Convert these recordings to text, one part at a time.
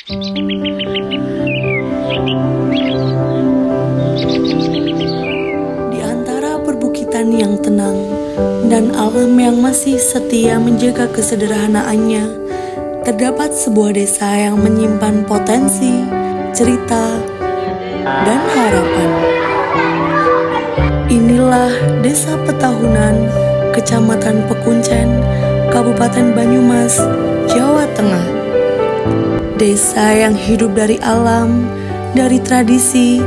Di antara perbukitan yang tenang dan alam yang masih setia menjaga kesederhanaannya, terdapat sebuah desa yang menyimpan potensi, cerita, dan harapan. Inilah Desa Petahunan, Kecamatan Pekuncen, Kabupaten Banyumas, Jawa Tengah. Desa yang hidup dari alam, dari tradisi,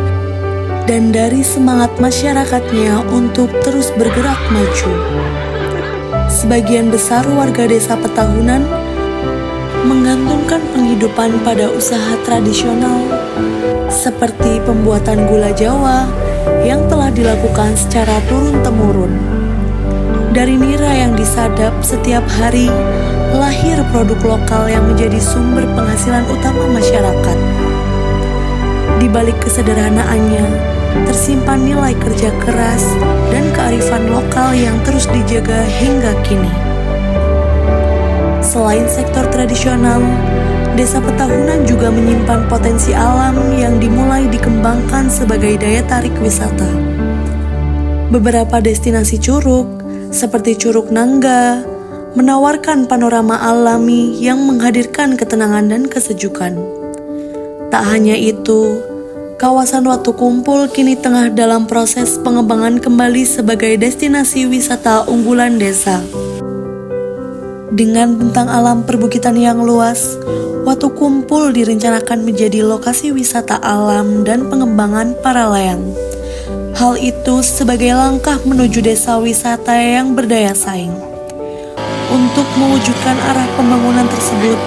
dan dari semangat masyarakatnya untuk terus bergerak maju. Sebagian besar warga Desa Petahunan menggantungkan penghidupan pada usaha tradisional seperti pembuatan gula Jawa yang telah dilakukan secara turun-temurun. Dari nira yang disadap setiap hari, lahir produk lokal yang menjadi sumber penghasilan utama masyarakat. Di balik kesederhanaannya, tersimpan nilai kerja keras dan kearifan lokal yang terus dijaga hingga kini. Selain sektor tradisional, Desa Petahunan juga menyimpan potensi alam yang dimulai dikembangkan sebagai daya tarik wisata. Beberapa destinasi curug, seperti Curug Nangga, menawarkan panorama alami yang menghadirkan ketenangan dan kesejukan. Tak hanya itu, kawasan Watu Kumpul kini tengah dalam proses pengembangan kembali sebagai destinasi wisata unggulan desa. Dengan bentang alam perbukitan yang luas, Watu Kumpul direncanakan menjadi lokasi wisata alam dan pengembangan para layang. Hal itu sebagai langkah menuju desa wisata yang berdaya saing. Untuk mewujudkan arah pembangunan tersebut,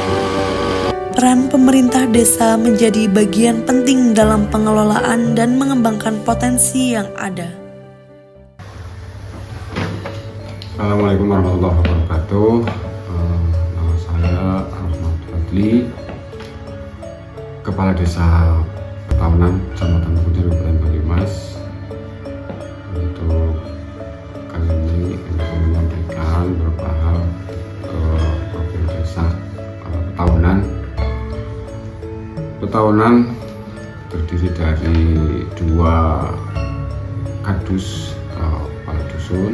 peran pemerintah desa menjadi bagian penting dalam pengelolaan dan mengembangkan potensi yang ada. Assalamualaikum warahmatullahi wabarakatuh. Nama saya Ahmad Fadli, Kepala Desa Petahunan, Kecamatan Pekuncen, Kabupaten Banyumas. Untuk kali ini saya menyampaikan beberapa hal ke profil desa Petahunan. Petahunan terdiri dari 2 kadus atau kepala dusun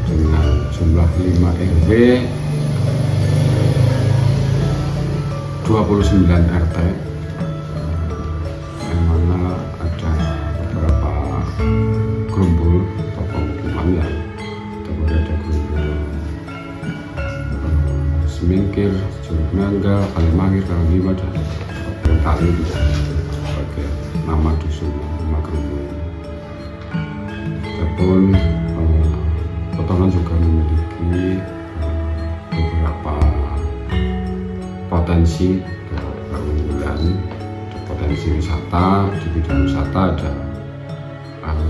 dengan jumlah 5 RW, 29 RT, yang mana ada beberapa gerumbul atau pemukiman yang terdapat ada gerumbul Semingkir, Curug Nangga, Kalimangir, Kalima, dan Kali sebagai nama dusun, nama gerumbul. Adapun Petahunan juga memiliki beberapa potensi keunggulan, potensi wisata. Di bidang wisata ada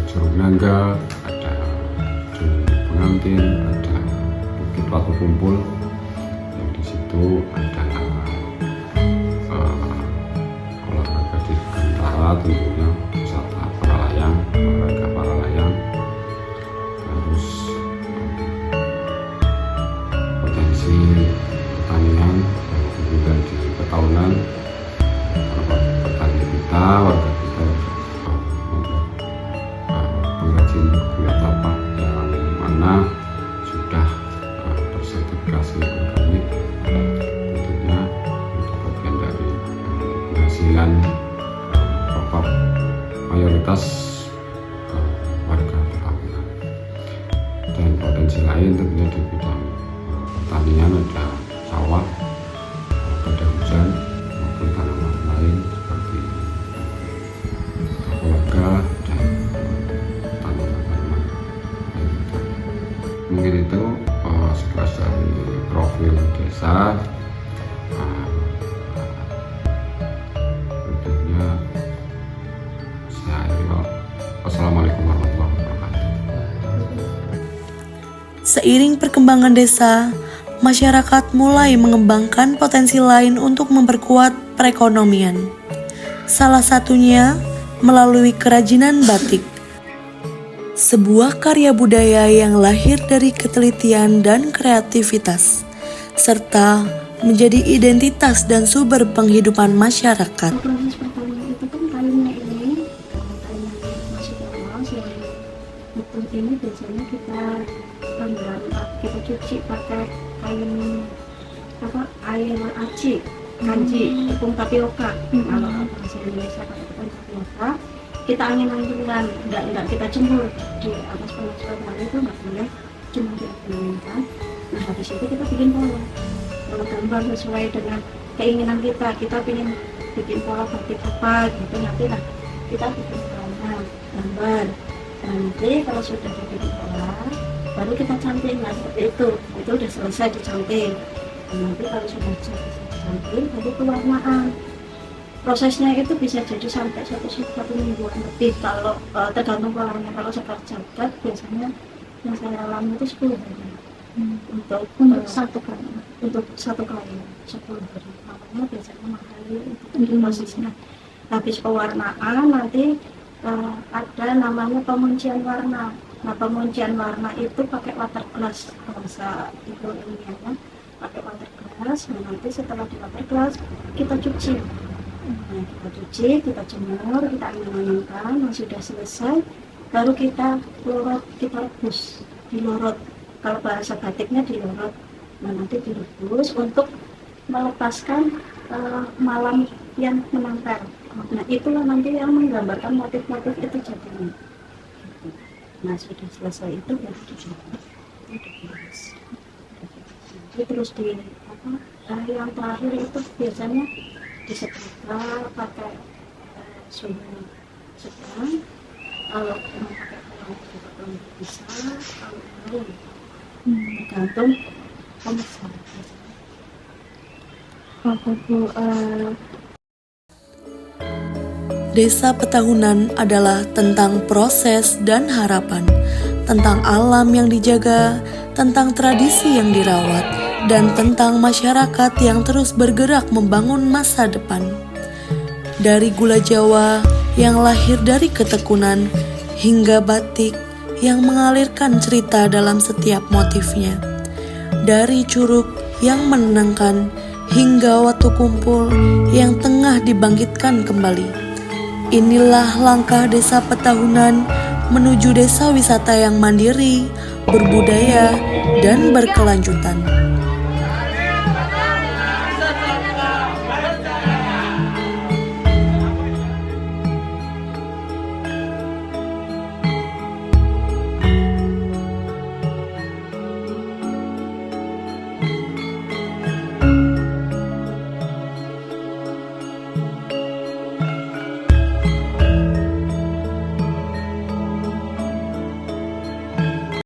Curug Nangga, ada di Pengantin, ada Bukit Watu Kumpul yang di situ ada olahraga dirgantara, tentunya wisata para layang, olahraga para layang. Terus potensi pertanian yang juga di Petahunan, petani kita, warga kita pengrajin gula tapak yang mana sudah bersertifikasi organik, tentunya itu bagian dari penghasilan pokok mayoritas warga Petahunan. Dan potensi lain tentunya di bidang pertanian ada sawah, pada hujan, maupun tanaman lain seperti kapulaga dan tanaman-tanaman lain. Mungkin itu sekilas dari profil desa. Berikutnya saya akhiri. Wassalamualaikum warahmatullahi wabarakatuh. Seiring perkembangan desa, masyarakat mulai mengembangkan potensi lain untuk memperkuat perekonomian. Salah satunya melalui kerajinan batik, sebuah karya budaya yang lahir dari ketelitian dan kreativitas, serta menjadi identitas dan sumber penghidupan masyarakat. Proses pertama itu kan kayunya ini, kayu yang masih awal yang betul ini biasanya kita rendam, kita cuci pakai kain air aci, kanji, tepung tapioka. Kalau bahasa Indonesia pakai tepung tapioka, kita angin-anginan, enggak kita jemur di atas panas matahari, itu nggak boleh cuma diangin-anginkan. Nah habis itu kita bikin pola gambar sesuai dengan keinginan kita ingin bikin pola batik apa gitu, nanti lah kita bikin pola gambar. Nanti kalau sudah bikin pola baru kita canting. Nah seperti itu udah selesai dicanting. Nanti kalau sudah selesai dicanting baru pewarnaan. Prosesnya itu bisa jadi sampai satu mingguan lebih kalau tergantung polanya. Kalau sekarang jagat biasanya yang saya alami itu 10 hari untuk satu kali 10 hari. Makanya biasanya mahali untuk prosesnya. Habis pewarnaan nanti ada namanya penguncian warna. Nah penguncian warna itu pakai waterglass, bahasa itu ilmiahnya pakai waterglass. Nah, nanti setelah di waterglass kita cuci. Nah, kita cuci, kita jemur, kita angin-anginkan. Nah sudah selesai baru kita lorot, kita rebus di lorot. Kalau bahasa batiknya dilorot. Nah nanti direbus untuk melepaskan malam yang menempel. Nah itulah nanti yang menggambarkan motif-motif itu jadinya. Nah sudah selesai itu baru dijual, dibilas. Nanti terus yang terakhir itu biasanya disetrika pakai suhu sedang. Kalau mau pakai pelang bisa, kalau belum tergantung pemesan. Desa Petahunan adalah tentang proses dan harapan, tentang alam yang dijaga, tentang tradisi yang dirawat, dan tentang masyarakat yang terus bergerak membangun masa depan. Dari gula Jawa yang lahir dari ketekunan, hingga batik yang mengalirkan cerita dalam setiap motifnya. Dari curug yang menenangkan, hingga watu kumpul yang tengah dibangkitkan kembali. Inilah langkah Desa Petahunan menuju desa wisata yang mandiri, berbudaya, dan berkelanjutan.